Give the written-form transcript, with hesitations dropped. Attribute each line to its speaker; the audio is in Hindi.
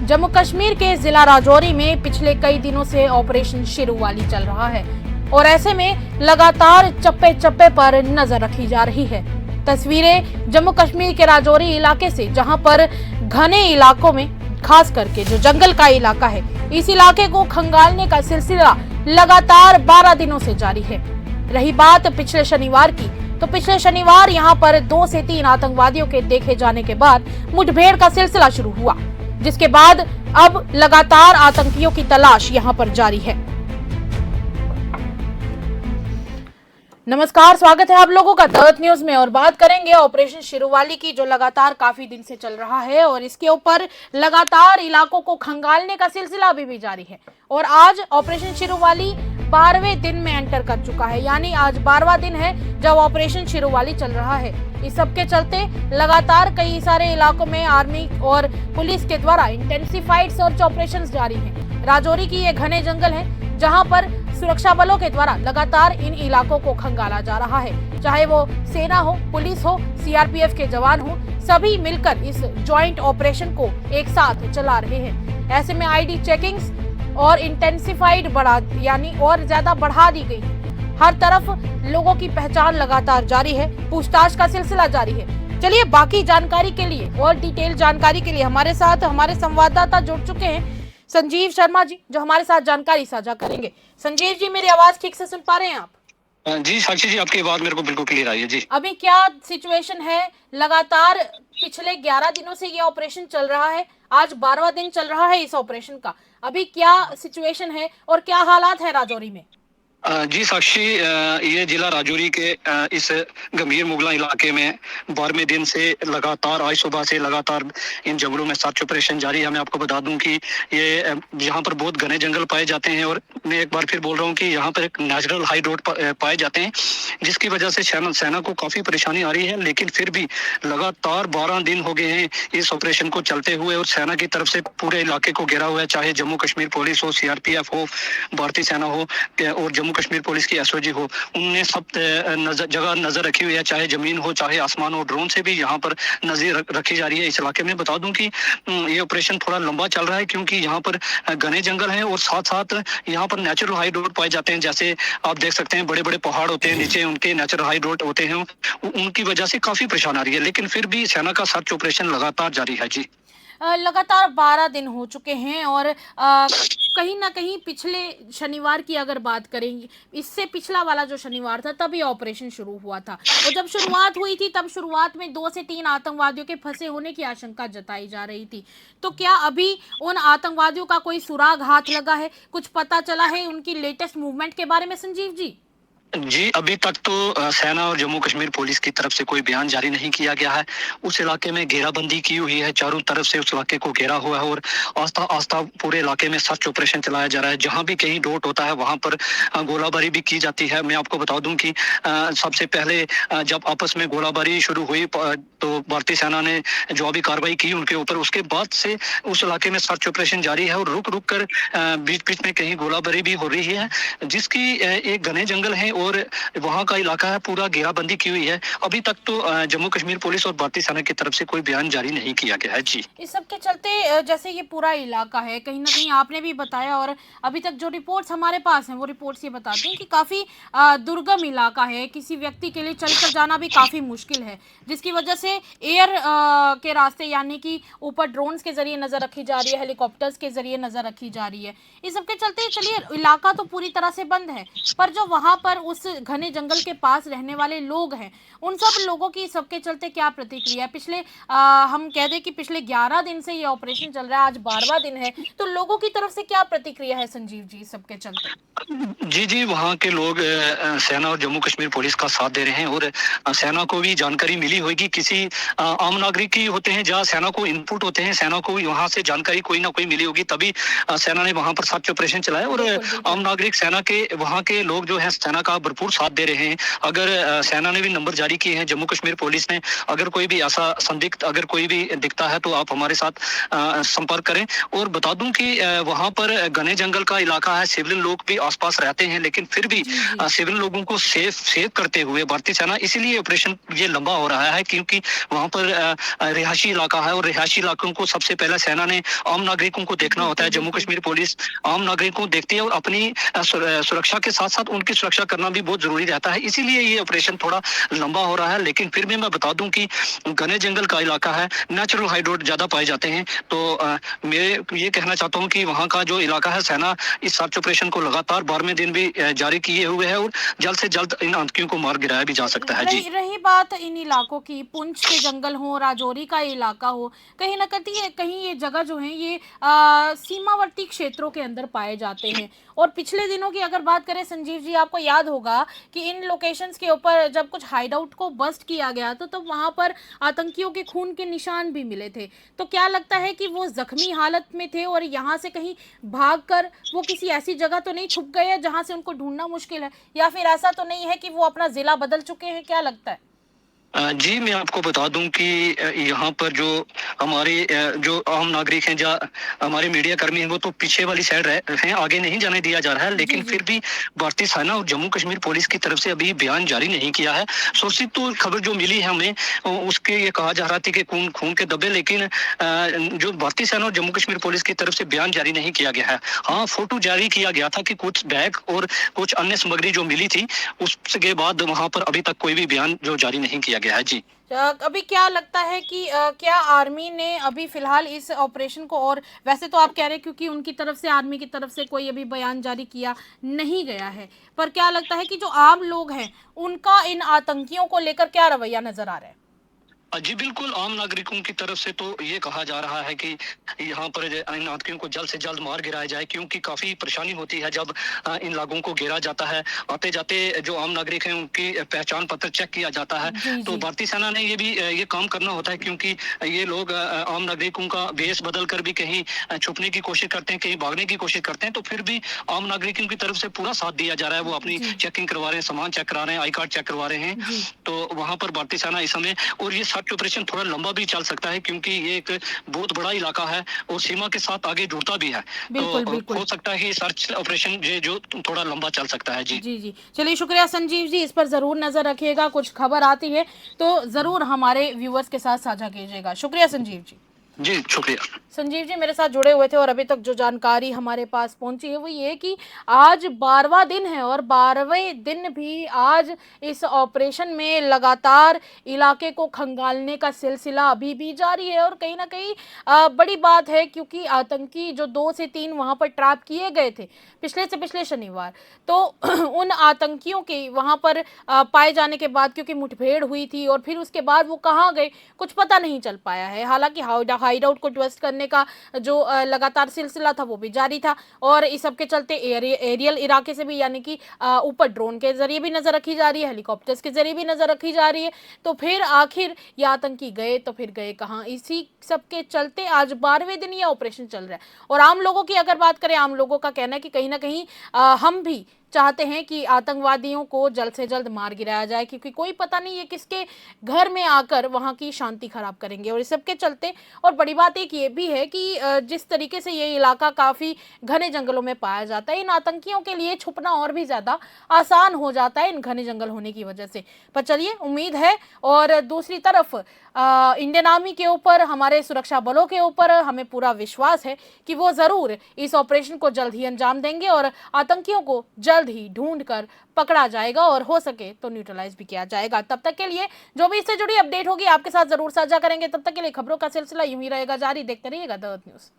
Speaker 1: जम्मू कश्मीर के जिला राजौरी में पिछले कई दिनों से ऑपरेशन शेरूवाली चल रहा है और ऐसे में लगातार चप्पे चप्पे पर नजर रखी जा रही है। तस्वीरें जम्मू कश्मीर के राजौरी इलाके से, जहां पर घने इलाकों में खास करके जो जंगल का इलाका है, इस इलाके को खंगालने का सिलसिला लगातार 12 दिनों से जारी है। रही बात पिछले शनिवार की, तो पिछले शनिवार यहां पर 2 से 3 आतंकवादियों के देखे जाने के बाद मुठभेड़ का सिलसिला शुरू हुआ, जिसके बाद अब लगातार आतंकियों की तलाश यहां पर जारी है। नमस्कार, स्वागत है आप लोगों का तहत न्यूज में और बात करेंगे ऑपरेशन शेरूवाली की, जो लगातार काफी दिन से चल रहा है और इसके ऊपर लगातार इलाकों को खंगालने का सिलसिला अभी भी जारी है। और आज ऑपरेशन शेरूवाली 12वें दिन में एंटर कर चुका है, यानी आज 12वां दिन है जब ऑपरेशन शेरूवाली चल रहा है। इस सब के चलते लगातार कई सारे इलाकों में आर्मी और पुलिस के द्वारा इंटेंसिफाइड सर्च ऑपरेशन जारी है। राजौरी की ये घने जंगल है, जहां पर सुरक्षा बलों के द्वारा लगातार इन इलाकों को खंगाला जा रहा है। चाहे वो सेना हो, पुलिस हो, सीआरपीएफ के जवान हो, सभी मिलकर इस जॉइंट ऑपरेशन को एक साथ चला रहे हैं। ऐसे में आईडी चेकिंग्स और इंटेंसिफाइड और ज्यादा बढ़ा दी गई है। हर तरफ लोगों की पहचान लगातार जारी है, पूछताछ का सिलसिला जारी है। चलिए बाकी जानकारी के लिए और डिटेल जानकारी के लिए हमारे साथ हमारे संवाददाता जुड़ चुके हैं, संजीव शर्मा जी, जो हमारे साथ जानकारी साझा करेंगे। संजीव जी, मेरी आवाज ठीक से सुन पा रहे हैं आप?
Speaker 2: जी साक्षी जी, आपकी आवाज मेरे को बिल्कुल क्लियर आई है जी।
Speaker 1: अभी क्या सिचुएशन है? लगातार पिछले 11 दिनों से ये ऑपरेशन चल रहा है, आज 12वां दिन चल रहा है इस ऑपरेशन का। अभी क्या सिचुएशन है और क्या हालात है राजौरी में?
Speaker 2: जी साक्षी, ये जिला राजौरी के इस गंभीर मुगला इलाके में 12वें दिन से लगातार आज सुबह से लगातार इन जंगलों में सर्च ऑपरेशन जारी है। मैं आपको बता दूं कि ये यहाँ पर बहुत घने जंगल पाए जाते हैं और मैं एक बार फिर बोल रहा हूँ कि यहाँ पर एक नेचुरल हाई रोड पाए जाते हैं, जिसकी वजह से सेना को काफी परेशानी आ रही है। लेकिन फिर भी लगातार 12 दिन हो गए हैं इस ऑपरेशन को चलते हुए और सेना की तरफ से पूरे इलाके को घेरा हुआ है, चाहे जम्मू कश्मीर पुलिस हो, सीआरपीएफ हो, भारतीय सेना हो और जम्मू कश्मीर पुलिस की एसओजी हो। उनने सब जगह नजर रखी हुई है, चाहे जमीन हो चाहे आसमान हो। ड्रोन से भी यहाँ पर नजर रखी जा रही है इस इलाके में। बता दूं कि ये ऑपरेशन थोड़ा लंबा चल रहा है, क्योंकि यहाँ पर घने जंगल हैं और साथ साथ यहाँ पर नेचुरल हाई रोड पाए जाते हैं। जैसे आप देख सकते हैं, बड़े बड़े पहाड़ होते हैं, नीचे उनके नेचुरल हाई रोड होते हैं, उनकी वजह से काफी परेशान आ रही है। लेकिन फिर भी सेना का सर्च ऑपरेशन लगातार जारी है जी।
Speaker 1: लगातार 12 दिन हो चुके हैं और कहीं ना कहीं पिछले शनिवार की अगर बात करेंगे, इससे पिछला वाला जो शनिवार था तब ये ऑपरेशन शुरू हुआ था और जब शुरुआत हुई थी तब शुरुआत में 2 से 3 आतंकवादियों के फंसे होने की आशंका जताई जा रही थी। तो क्या अभी उन आतंकवादियों का कोई सुराग हाथ लगा है? कुछ पता चला है उनकी लेटेस्ट मूवमेंट के बारे में संजीव जी?
Speaker 2: जी, अभी तक तो सेना और जम्मू कश्मीर पुलिस की तरफ से कोई बयान जारी नहीं किया गया है। उस इलाके में घेराबंदी की हुई है, चारों तरफ से उस इलाके को घेरा हुआ है और आस्था पूरे इलाके में सर्च ऑपरेशन चलाया जा रहा है। जहां भी कहीं डॉट होता है वहां पर गोलाबारी भी की जाती है। मैं आपको बता दूं कि सबसे पहले जब आपस में गोलाबारी शुरू हुई तो भारतीय सेना ने जवाबी कार्रवाई की उनके ऊपर। उसके बाद से उस इलाके में सर्च ऑपरेशन जारी है और रुक रुक कर बीच बीच में कहीं गोलाबारी भी हो रही है, जिसकी एक घने जंगल है और वहां का इलाका है, पूरा घेराबंदी की हुई है। अभी तक तो जम्मू कश्मीर पुलिस और भारतीय सेना की तरफ से कोई बयान जारी नहीं किया गया है जी।
Speaker 1: इस सब के चलते जैसे ये पूरा इलाका है, कहीं ना कहीं आपने भी बताया और अभी तक जो रिपोर्ट्स हमारे पास हैं वो रिपोर्ट्स ये बताती हैं कि काफी दुर्गम इलाका है, किसी व्यक्ति के लिए चलकर जाना भी काफी मुश्किल है, जिसकी वजह से एयर के रास्ते यानी कि ऊपर ड्रोन्स के जरिए नजर रखी जा रही है, हेलीकॉप्टर्स के जरिए नजर रखी जा रही है। इस सब के चलते चलिए इलाका तो पूरी तरह से बंद है, पर जो वहां पर उस घने जंगल के पास रहने वाले लोग हैं, उन सब लोगों की सबके चलते क्या प्रतिक्रिया है? पिछले हम कह दें कि पिछले 11 दिन से ये ऑपरेशन चल रहा है, आज 12वां दिन है, तो लोगों की तरफ से क्या प्रतिक्रिया है संजीव जी सबके चलते?
Speaker 2: जी, वहाँ के लोग सेना और जम्मू कश्मीर पुलिस का साथ दे रहे हैं और सेना को भी जानकारी मिली होगी। किसी आम नागरिक की होते हैं जहाँ सेना को इनपुट होते हैं, सेना को वहाँ से जानकारी कोई ना कोई मिली होगी, तभी सेना ने वहाँ पर सर्च ऑपरेशन चलाया और आम नागरिक सेना के वहाँ के लोग जो है सेना का का भरपूर साथ दे रहे हैं। अगर सेना ने भी नंबर जारी किए हैं, जम्मू कश्मीर पुलिस ने, अगर कोई भी ऐसा संदिग्ध अगर कोई भी दिखता है तो आप हमारे साथ संपर्क करें। और बता दूं कि वहां पर घने जंगल का इलाका है, सिविलियन लोग भी आसपास रहते हैं, लेकिन फिर भी
Speaker 1: जी जी
Speaker 2: सिविलियन लोगों को सेव करते हुए भारतीय सेना, इसीलिए ऑपरेशन ये लंबा हो रहा है, क्योंकि वहां पर रिहायशी इलाका है और रिहायशी इलाकों को सबसे पहले सेना ने आम नागरिकों को देखना होता है।
Speaker 1: बिल्कुल
Speaker 2: जम्मू
Speaker 1: बिल्कुल
Speaker 2: कश्मीर पुलिस आम नागरिकों को देखती है और अपनी सुरक्षा के साथ साथ उनकी सुरक्षा करना भी बहुत जरूरी रहता है, इसीलिए ये ऑपरेशन थोड़ा लंबा हो रहा है। लेकिन फिर भी मैं बता दूं कि घने जंगल का इलाका है, नेचुरल हाइड्रोट ज्यादा पाए जाते हैं, तो मैं ये कहना चाहता हूं कि वहां का जो इलाका है, सेना इस सर्च ऑपरेशन को लगातार 12वें दिन भी जारी किए हुए है और जल्द से जल्द इन आतंकियों को मार गिराया भी जा सकता है। जी
Speaker 1: रही बात इन इलाकों की, पुंछ के जंगल हो, राजौरी का इलाका हो, कहीं ना कहीं ये जगह जो है ये सीमावर्ती क्षेत्रों के अंदर पाए जाते हैं। और पिछले दिनों की अगर बात करें संजीव जी, आपको याद होगा कि इन लोकेशंस के ऊपर जब कुछ हाइडआउट को बस्ट किया गया तो वहां पर आतंकियों के खून के निशान भी मिले थे। तो क्या लगता है कि वो जख्मी हालत में थे और यहाँ से कहीं भागकर वो किसी ऐसी जगह तो नहीं छुप गए हैं जहां से उनको ढूंढना मुश्किल है, या फिर ऐसा तो नहीं है कि वो अपना जिला बदल चुके हैं? क्या लगता है?
Speaker 2: जी, मैं आपको बता दूं कि यहाँ पर जो हमारे जो आम नागरिक हैं, या हमारे मीडिया कर्मी हैं, वो तो पीछे वाली साइड हैं, आगे नहीं जाने दिया जा रहा है।
Speaker 1: जी
Speaker 2: लेकिन
Speaker 1: जी
Speaker 2: फिर भी भारतीय सेना और जम्मू कश्मीर पुलिस की तरफ से अभी बयान जारी नहीं किया है। सोर्सेज तो खबर जो मिली है हमें, उसके ये कहा जा रहा था कि खून के धब्बे, लेकिन जो भारतीय सेना और जम्मू कश्मीर पुलिस की तरफ से बयान जारी नहीं किया गया है। हाँ, फोटो जारी किया गया था कि कुछ बैग और कुछ अन्य सामग्री जो मिली थी, उसके बाद वहां पर अभी तक कोई भी बयान जो जारी नहीं किया गया है। जी
Speaker 1: अभी क्या लगता है कि क्या आर्मी ने अभी फिलहाल इस ऑपरेशन को, और वैसे तो आप कह रहे हैं क्योंकि उनकी तरफ से, आर्मी की तरफ से कोई अभी बयान जारी किया नहीं गया है, पर क्या लगता है कि जो आम लोग हैं उनका इन आतंकियों को लेकर क्या रवैया नजर आ रहा है?
Speaker 2: जी बिल्कुल, आम नागरिकों की तरफ से तो ये कहा जा रहा है कि यहाँ पर इन आतंकियों को जल्द से जल्द मार गिराया जाए, क्योंकि काफी परेशानी होती है जब इन लोगों को घेरा जाता है। आते जाते जो आम नागरिक हैं उनकी पहचान पत्र चेक किया जाता है।
Speaker 1: जी
Speaker 2: तो
Speaker 1: जी
Speaker 2: भारतीय सेना ने ये भी ये काम करना होता है, क्योंकि ये लोग आम नागरिकों का भेष बदल कर भी कहीं छुपने की कोशिश करते हैं, कहीं भागने की कोशिश करते हैं, तो फिर भी आम नागरिकों की तरफ से पूरा साथ दिया जा रहा है। वो अपनी
Speaker 1: जी
Speaker 2: चेकिंग करवा रहे हैं, सामान चेक करा रहे हैं, आई कार्ड चेक करवा रहे हैं।
Speaker 1: जी
Speaker 2: तो वहां पर भारतीय सेना इस समय, और ये सर्च ऑपरेशन थोड़ा लंबा भी चल सकता है, क्योंकि ये एक बहुत बड़ा इलाका है और सीमा के साथ आगे जुड़ता भी है।
Speaker 1: बिल्कुल
Speaker 2: तो
Speaker 1: बिल्कुल
Speaker 2: हो सकता है कि सर्च ऑपरेशन ये जो थोड़ा लंबा चल सकता है। जी
Speaker 1: जी जी चलिए, शुक्रिया संजीव जी, इस पर जरूर नजर रखिएगा, कुछ खबर आती है तो जरूर हमारे व्यूअर्स के साथ साझा कीजिएगा। शुक्रिया संजीव जी।
Speaker 2: जी शुक्रिया।
Speaker 1: संजीव जी मेरे साथ जुड़े हुए थे, और अभी तक जो जानकारी हमारे पास पहुंची है वो ये कि आज 12वां दिन है और 12वें दिन भी आज इस ऑपरेशन में लगातार इलाके को खंगालने का सिलसिला अभी भी जारी है। और कहीं ना कहीं बड़ी बात है, क्योंकि आतंकी जो 2 से 3 वहां पर ट्रैप किए गए थे पिछले शनिवार, तो उन आतंकियों के वहां पर पाए जाने के बाद, क्योंकि मुठभेड़ हुई थी और फिर उसके बाद वो कहाँ गए कुछ पता नहीं चल पाया है। हालांकि हाइड आउट को ध्वस्त करने का जो लगातार सिलसिला था वो भी जारी था, और इस सब के चलते एरियल इलाके से भी, यानी कि ऊपर ड्रोन के जरिए भी नजर रखी जा रही है, हेलीकॉप्टर्स के जरिए भी नजर रखी जा रही है। तो फिर आखिर ये आतंकी गए तो फिर गए कहाँ? इसी सब के चलते आज 12वें दिन ये ऑपरेशन चल रहा है। और आम लोगों की अगर बात करें, आम लोगों का कहना है कि कहीं ना कहीं हम भी चाहते हैं कि आतंकवादियों को जल्द से जल्द मार गिराया जाए, क्योंकि कोई पता नहीं ये किसके घर में आकर वहां की शांति खराब करेंगे। और इस सब के चलते, और बड़ी बात एक ये भी है कि जिस तरीके से ये इलाका काफी घने जंगलों में पाया जाता है, इन आतंकियों के लिए छुपना और भी ज्यादा आसान हो जाता है इन घने जंगल होने की वजह से। पर चलिए, उम्मीद है, और दूसरी तरफ इंडियन आर्मी के ऊपर, हमारे सुरक्षा बलों के ऊपर हमें पूरा विश्वास है कि वो जरूर इस ऑपरेशन को जल्द ही अंजाम देंगे और आतंकियों को जल्द ही ढूंढकर पकड़ा जाएगा और हो सके तो न्यूट्रलाइज भी किया जाएगा। तब तक के लिए जो भी इससे जुड़ी अपडेट होगी आपके साथ जरूर साझा करेंगे। तब तक के लिए खबरों का सिलसिला यूं ही रहेगा जारी। देखते रहिएगा द अर्थ न्यूज।